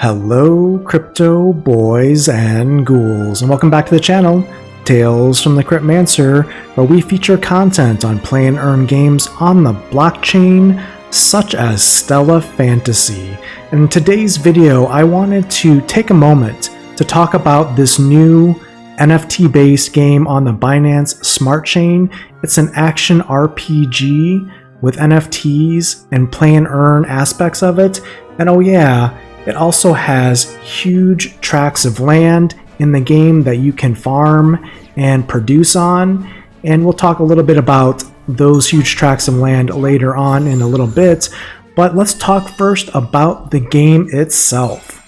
Hello crypto boys and ghouls, and welcome back to the channel, Tales from the Cryptmancer, where we feature content on play and earn games on the blockchain such as Stella Fantasy. And in today's video I wanted to take a moment to talk about this new NFT based game on the Binance Smart Chain. It's an action RPG with NFTs and play and earn aspects of it, and oh yeah, it also has huge tracts of land in the game that you can farm and produce on, and we'll talk a little bit about those huge tracts of land later on in a little bit. But let's talk first about the game itself.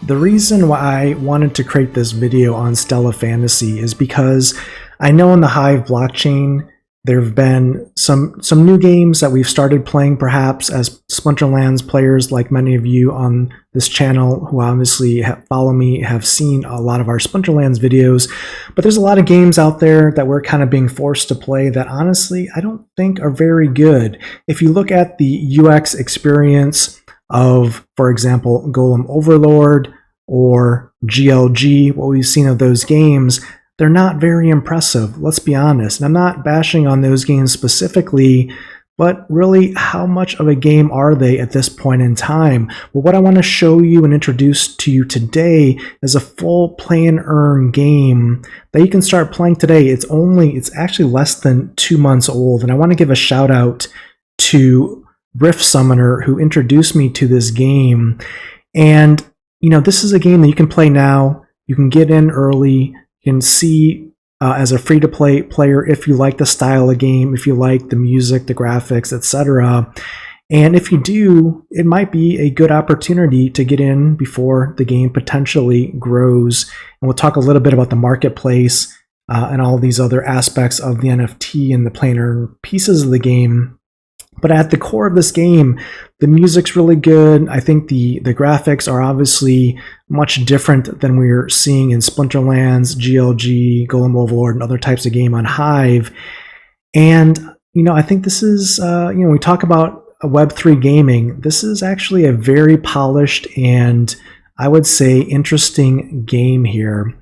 The reason why I wanted to create this video on Stella Fantasy is because I know in the Hive blockchain there have been some new games that we've started playing, perhaps as Splinterlands players, like many of you on this channel who obviously follow me have seen a lot of our Splinterlands videos. But there's a lot of games out there that we're kind of being forced to play that honestly I don't think are very good. If you look at the UX experience of, for example, Golem Overlord or GLG, what we've seen of those games, they're not very impressive, let's be honest. And I'm not bashing on those games specifically, but really, how much of a game are they at this point in time? Well, what I want to show you and introduce to you today is a full play and earn game that you can start playing today. It's actually less than 2 months old, and I want to give a shout out to Rift Summoner who introduced me to this game. And you know, this is a game that you can play now. You can get in early. You can see as a free-to-play player if you like the style of game, if you like the music, the graphics, etc. And if you do, it might be a good opportunity to get in before the game potentially grows. And we'll talk a little bit about the marketplace and all these other aspects of the NFT and the play and earn pieces of the game. But at the core of this game, the music's really good. I think the graphics are obviously much different than we're seeing in Splinterlands, GLG, Golem Overlord, and other types of game on Hive. And, you know, I think this is, we talk about Web3 gaming. This is actually a very polished and, I would say, interesting game here.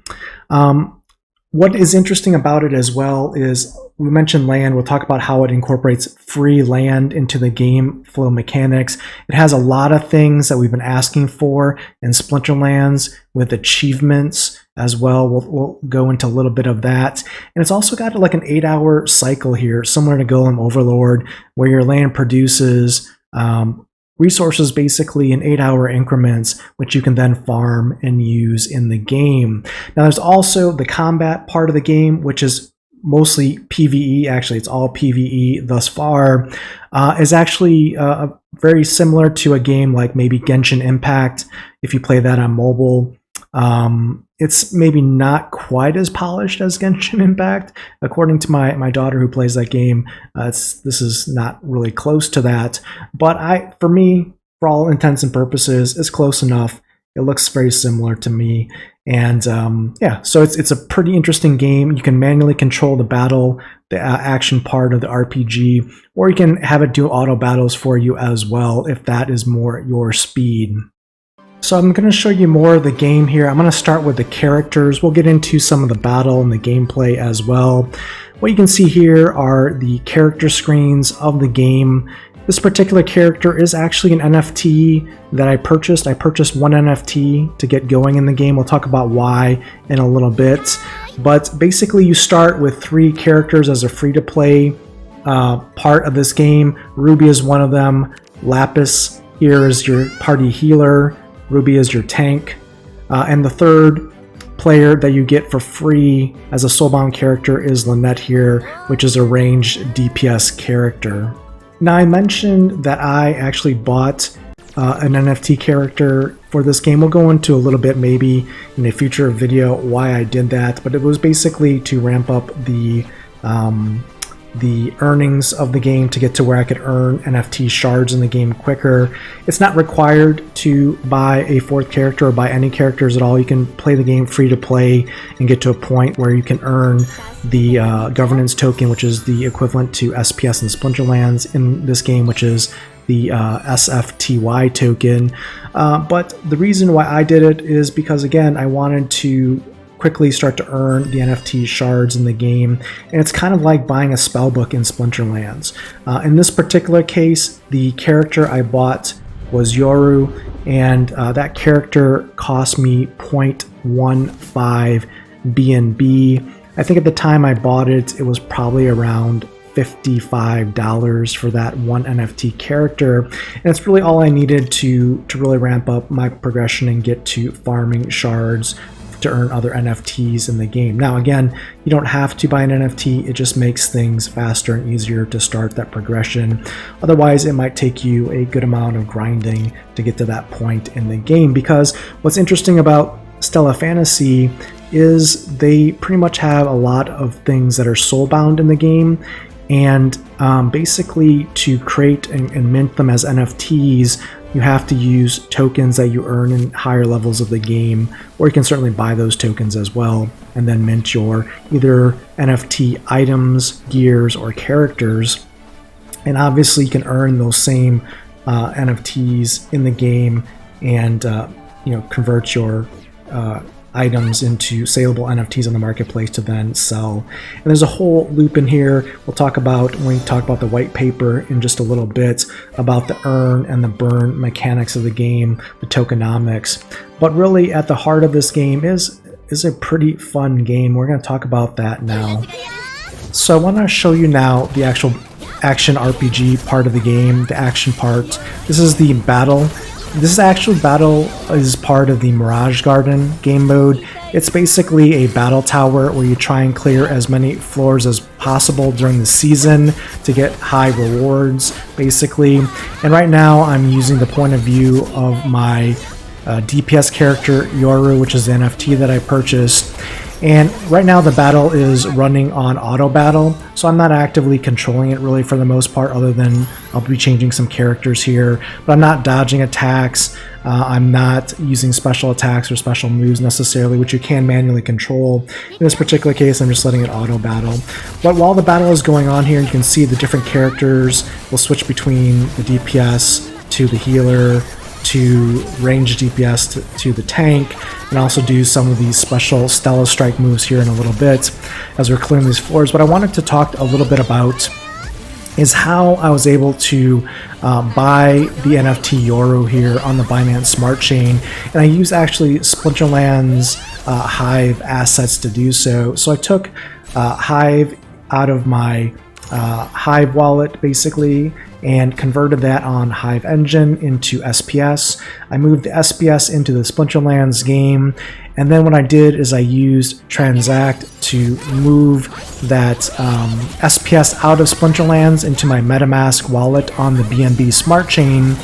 What is interesting about it as well is, we mentioned land. We'll talk about how it incorporates free land into the game flow mechanics. It has a lot of things that we've been asking for in Splinterlands with achievements as well. We'll go into a little bit of that. And it's also got like an 8-hour cycle here, similar to Golem Overlord, where your land produces resources basically in 8-hour increments, which you can then farm and use in the game. Now there's also the combat part of the game, which is mostly PvE. Actually, it's all PvE thus far. Is actually very similar to a game like maybe Genshin Impact if you play that on mobile. It's maybe not quite as polished as Genshin Impact. According to my daughter who plays that game, this is not really close to that. But for me, for all intents and purposes, it's close enough. It looks very similar to me. And yeah, so it's a pretty interesting game. You can manually control the battle, the action part of the RPG, or you can have it do auto battles for you as well if that is more your speed. So I'm going to show you more of the game here. I'm going to start with the characters. We'll get into some of the battle and the gameplay as well. What you can see here are the character screens of the game. This particular character is actually an NFT that I purchased. I purchased one NFT to get going in the game. We'll talk about why in a little bit. But basically you start with 3 characters as a free-to-play part of this game. Ruby is one of them. Lapis here is your party healer. Ruby is your tank. And the third player that you get for free as a soulbound character is Lynette here, which is a ranged DPS character. Now I mentioned that I actually bought an NFT character for this game. We'll go into a little bit maybe in a future video why I did that, but it was basically to ramp up the earnings of the game to get to where I could earn NFT shards in the game quicker. It's not required to buy a 4th character or buy any characters at all. You can play the game free to play and get to a point where you can earn the governance token, which is the equivalent to SPS and Splinterlands in this game, which is the SFTY token. But the reason why I did it is because, again, I wanted to quickly start to earn the NFT shards in the game, and it's kind of like buying a spellbook in Splinterlands. In this particular case, the character I bought was Yoru, and that character cost me 0.15 BNB. I think at the time I bought it, it was probably around $55 for that one NFT character, and it's really all I needed to really ramp up my progression and get to farming shards to earn other NFTs in the game. Now again, you don't have to buy an NFT, it just makes things faster and easier to start that progression. Otherwise, it might take you a good amount of grinding to get to that point in the game, because what's interesting about Stella Fantasy is they pretty much have a lot of things that are soulbound in the game, and basically to create and mint them as NFTs, you have to use tokens that you earn in higher levels of the game, or you can certainly buy those tokens as well and then mint your either NFT items, gears, or characters. And obviously you can earn those same NFTs in the game and convert your items into saleable NFTs on the marketplace to then sell. And there's a whole loop in here we'll talk about when we talk about the white paper in just a little bit, about the earn and the burn mechanics of the game, the tokenomics. But really at the heart of this game is a pretty fun game. We're going to talk about that now. So I want to show you now the actual action RPG part of the game, the action part. This is the battle. This actual battle is part of the Mirage Garden game mode. It's basically a battle tower where you try and clear as many floors as possible during the season to get high rewards, basically. And right now I'm using the point of view of my DPS character, Yoru, which is the NFT that I purchased. And right now the battle is running on auto battle, so I'm not actively controlling it really for the most part, other than I'll be changing some characters here, but I'm not dodging attacks. I'm not using special attacks or special moves necessarily, which you can manually control. In this particular case, I'm just letting it auto battle. But while the battle is going on here, you can see the different characters will switch between the DPS to the healer, to range DPS to the tank, and also do some of these special Stella Strike moves here in a little bit as we're clearing these floors. What I wanted to talk a little bit about is how I was able to buy the NFT Yoru here on the Binance Smart Chain, and I used actually Splinterland's Hive assets to do so. So I took Hive out of my Hive wallet basically and converted that on Hive Engine into SPS. I moved the SPS into the Splinterlands game, and then what I did is I used Transact to move that SPS out of Splinterlands into my MetaMask wallet on the BNB Smart Chain.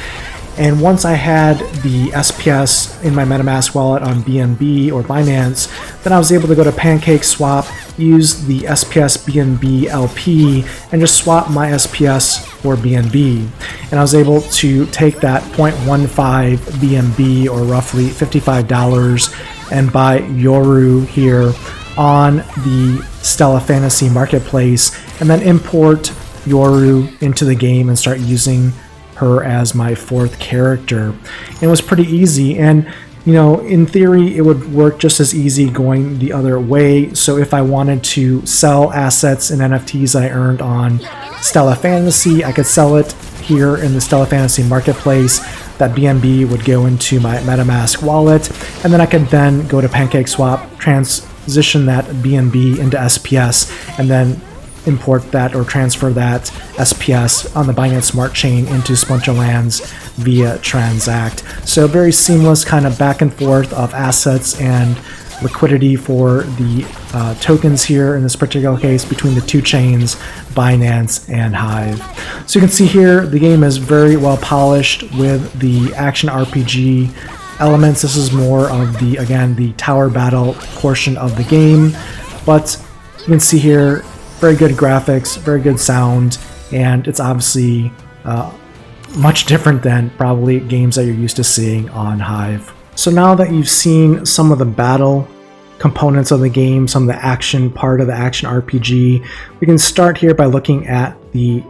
And once I had the SPS in my MetaMask wallet on BNB or Binance, then I was able to go to PancakeSwap, use the SPS BNB LP, and just swap my SPS for BNB. And I was able to take that 0.15 BNB, or roughly $55, and buy Yoru here on the Stella Fantasy marketplace, and then import Yoru into the game and start using her as my fourth character. And it was pretty easy, and in theory it would work just as easy going the other way. So if I wanted to sell assets and NFTs that I earned on Stella Fantasy, I could sell it here in the Stella Fantasy marketplace. That BNB would go into my MetaMask wallet, and then I could then go to PancakeSwap, transition that BNB into SPS, and then import that or transfer that SPS on the Binance Smart Chain into Splinterlands via Transact. So very seamless kind of back and forth of assets and liquidity for the tokens here in this particular case between the two chains, Binance and Hive. So you can see here the game is very well polished with the action RPG elements. This is more of the, again, the tower battle portion of the game, but you can see here very good graphics, very good sound, and it's obviously much different than probably games that you're used to seeing on Hive. So now that you've seen some of the battle components of the game, some of the action part of the action RPG, we can start here by looking at the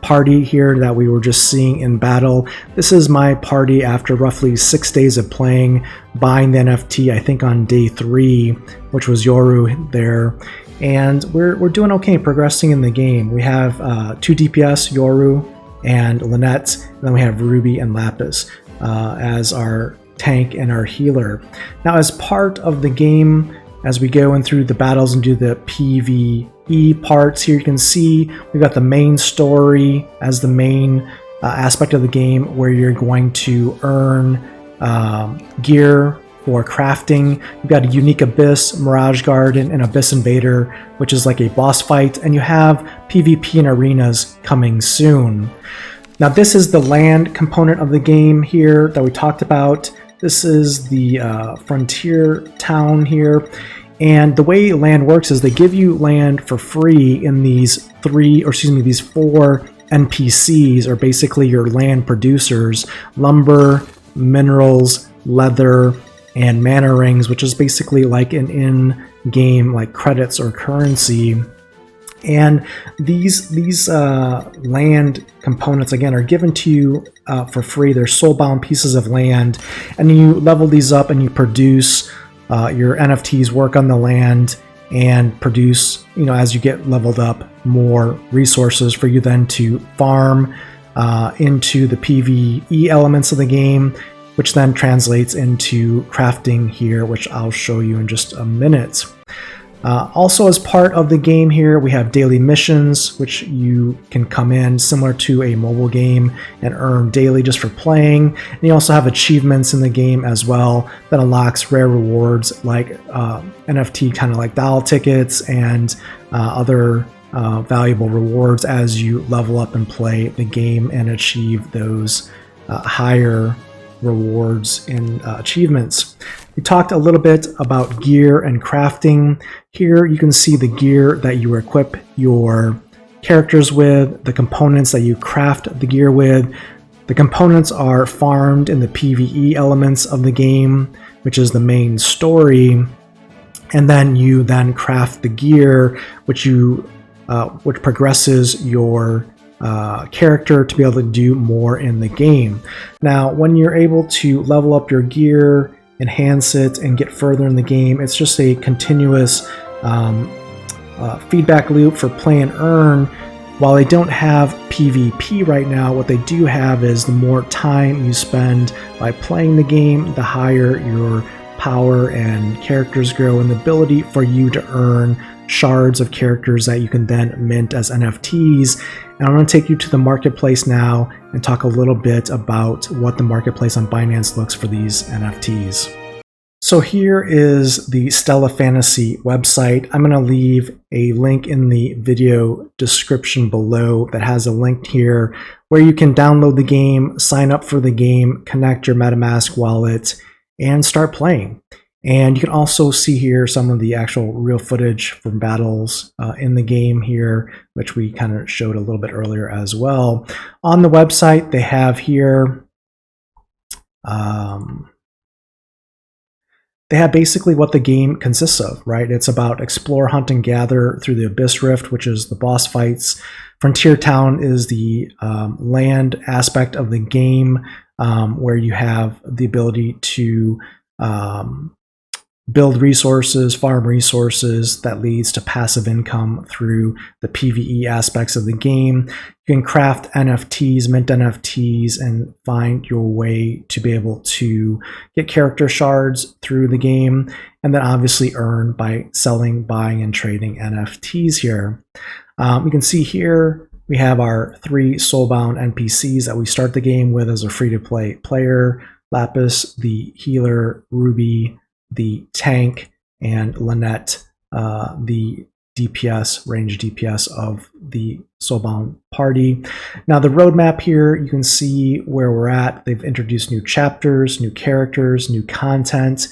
party here that we were just seeing in battle. This is my party after roughly 6 days of playing, buying the NFT, I think on day 3, which was Yoru there. And we're doing okay, progressing in the game. We have 2 DPS, Yoru and Lynette, and then we have Ruby and Lapis as our tank and our healer. Now, as part of the game, as we go in through the battles and do the PvE parts, here you can see we've got the main story as the main aspect of the game, where you're going to earn gear for crafting. You've got a unique Abyss, Mirage Garden, and Abyss Invader, which is like a boss fight, and you have PvP and arenas coming soon. Now, this is the land component of the game here that we talked about. This is the frontier town here, and the way land works is they give you land for free in these 4 NPCs, or basically your land producers: lumber, minerals, leather, and mana rings, which is basically like an in-game like credits or currency. And these land components, again, are given to you for free. They're soulbound pieces of land, and you level these up and you produce your NFTs, work on the land, and produce, as you get leveled up, more resources for you then to farm into the PvE elements of the game, which then translates into crafting here, which I'll show you in just a minute. Also, as part of the game here, we have daily missions, which you can come in similar to a mobile game and earn daily just for playing. And you also have achievements in the game as well that unlocks rare rewards like NFT kind of like doll tickets and other valuable rewards as you level up and play the game and achieve those higher rewards and achievements. We talked a little bit about gear and crafting. Here you can see the gear that you equip your characters with, the components that you craft the gear with. The components are farmed in the PvE elements of the game, which is the main story, and then you craft the gear, which progresses your character to be able to do more in the game. Now, when you're able to level up your gear, enhance it, and get further in the game, it's just a continuous feedback loop for play and earn. While they don't have PvP right now, what they do have is the more time you spend by playing the game, the higher your power and characters grow, and the ability for you to earn shards of characters that you can then mint as NFTs. And I'm going to take you to the marketplace now and talk a little bit about what the marketplace on Binance looks for these NFTs. So here is the Stella Fantasy website. I'm going to leave a link in the video description below that has a link here where you can download the game, sign up for the game, connect your MetaMask wallet, and start playing. And you can also see here some of the actual real footage from battles in the game here, which we kind of showed a little bit earlier as well. On the website, they have here, they have basically what the game consists of, right? It's about explore, hunt, and gather through the Abyss Rift, which is the boss fights. Frontier Town is the land aspect of the game, where you have the ability to build resources, farm resources that leads to passive income through the PvE aspects of the game. You can craft NFTs, mint NFTs, and find your way to be able to get character shards through the game, and then obviously earn by selling, buying, and trading NFTs here. You can see here we have our 3 soulbound NPCs that we start the game with as a free-to-play player: Lapis, the healer; Ruby, the tank; and Lynette, the DPS, range DPS of the soulbound party. Now, the roadmap here, you can see where we're at. They've introduced new chapters, new characters, new content.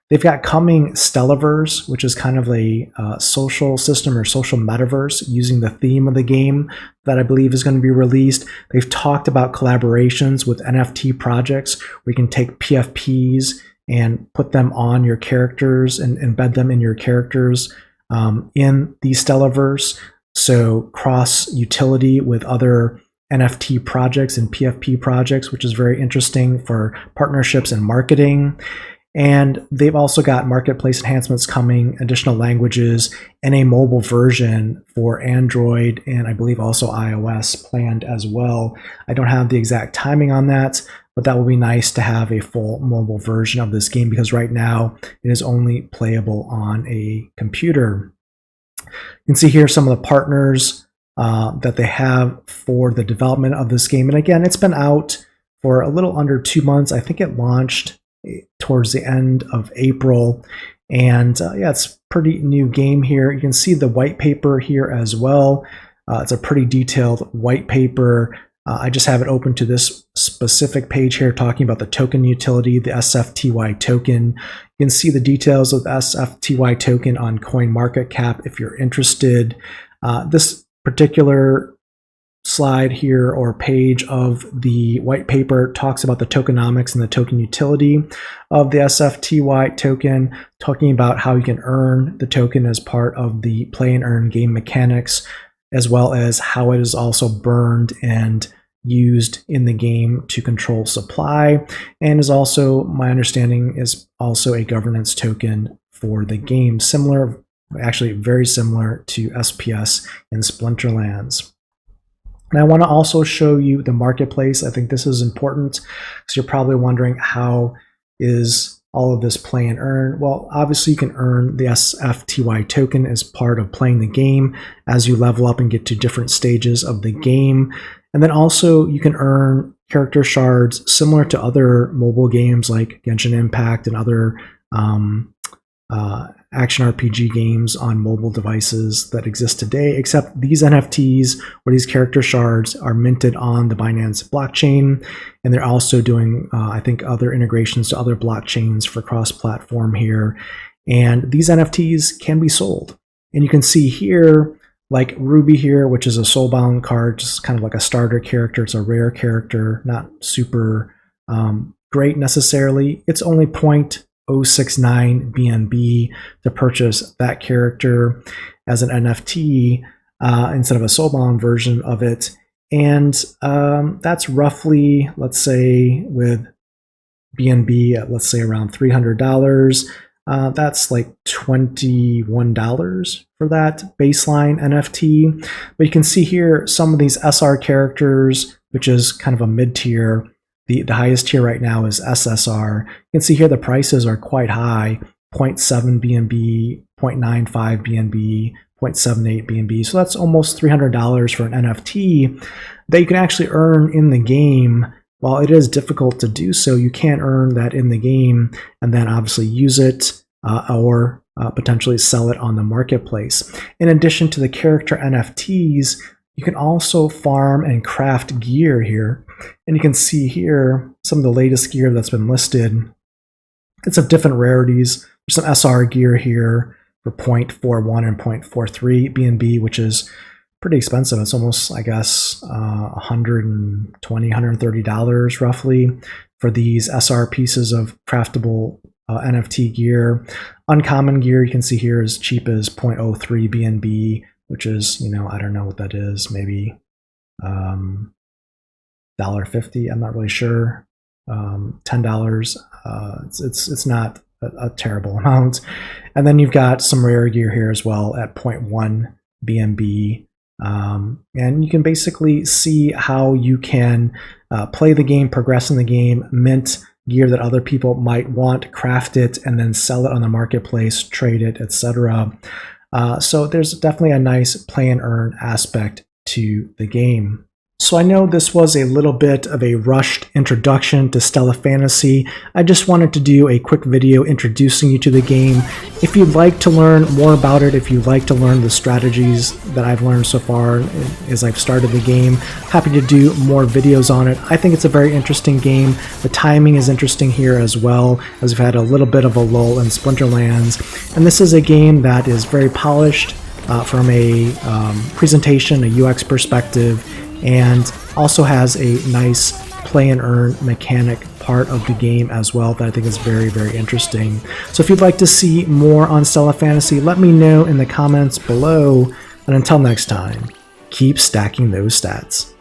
They've got coming Stellaverse, which is kind of a social system or social metaverse using the theme of the game that I believe is going to be released. They've talked about collaborations with NFT projects where you can take PFPs and put them on your characters and embed them in your characters in the Stellaverse. So cross utility with other NFT projects and PFP projects, which is very interesting for partnerships and marketing. And they've also got marketplace enhancements coming, additional languages, and a mobile version for Android and I believe also iOS planned as well. I don't have the exact timing on that, but that will be nice to have a full mobile version of this game because right now it is only playable on a computer. You can see here some of the partners that they have for the development of this game. And again, it's been out for a little under 2 months. I think it launched towards the end of April. And yeah, it's a pretty new game here. You can see the white paper here as well. It's a pretty detailed white paper. I just have it open to this specific page here talking about the token utility, the SFTY token. You can see the details of the SFTY token on CoinMarketCap if you're interested. This particular slide here or page of the white paper talks about the tokenomics and the token utility of the SFTY token, talking about how you can earn the token as part of the play and earn game mechanics, as well as how it is also burned and used in the game to control supply, and is also, my understanding, is also a governance token for the game, similar, actually very similar to SPS in Splinterlands. And I want to also show you the marketplace. I think this is important because you're probably wondering, how is all of this play and earn? Well, obviously you can earn the SFTY token as part of playing the game as you level up and get to different stages of the game. And then also you can earn character shards similar to other mobile games like Genshin Impact and other action RPG games on mobile devices that exist today, except these NFTs or these character shards are minted on the Binance blockchain, and they're also doing, I think, other integrations to other blockchains for cross-platform here. And these NFTs can be sold. And you can see here, like Ruby here, which is a soulbound card, just kind of like a starter character. It's a rare character, not super great necessarily. It's only 0.069 BNB to purchase that character as an NFT instead of a soulbound version of it. And that's roughly, let's say with BNB at, let's say, around $300. That's like $21 for that baseline NFT. But you can see here some of these SR characters, which is kind of a mid-tier. The highest tier right now is SSR. You can see here the prices are quite high, 0.7 BNB, 0.95 BNB, 0.78 BNB. So that's almost $300 for an NFT that you can actually earn in the game. While it is difficult to do so, you can earn that in the game and then obviously use it or potentially sell it on the marketplace. In addition to the character NFTs, you can also farm and craft gear here. And you can see here some of the latest gear that's been listed. It's of different rarities. There's some SR gear here for 0.41 and 0.43 BNB, which is pretty expensive. It's almost, I guess, $120, $130 roughly for these SR pieces of craftable NFT gear. Uncommon gear you can see here is cheap as 0.03 BNB, which is, you know, I don't know what that is, maybe $1.50. I'm not really sure. $10. It's not a terrible amount. And then you've got some rare gear here as well at 0.1 BNB. And you can basically see how you can play the game, progress in the game, mint gear that other people might want, craft it, and then sell it on the marketplace, trade it, etc. So there's definitely a nice play and earn aspect to the game. So I know this was a little bit of a rushed introduction to Stella Fantasy. I just wanted to do a quick video introducing you to the game. If you'd like to learn more about it, if you'd like to learn the strategies that I've learned so far as I've started the game, happy to do more videos on it. I think it's a very interesting game. The timing is interesting here as well, as we've had a little bit of a lull in Splinterlands. And this is a game that is very polished from a presentation, a UX perspective, and also has a nice play and earn mechanic part of the game as well that I think is very, very interesting. So if you'd like to see more on Stella Fantasy, let me know in the comments below. And until next time, keep stacking those stats.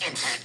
insert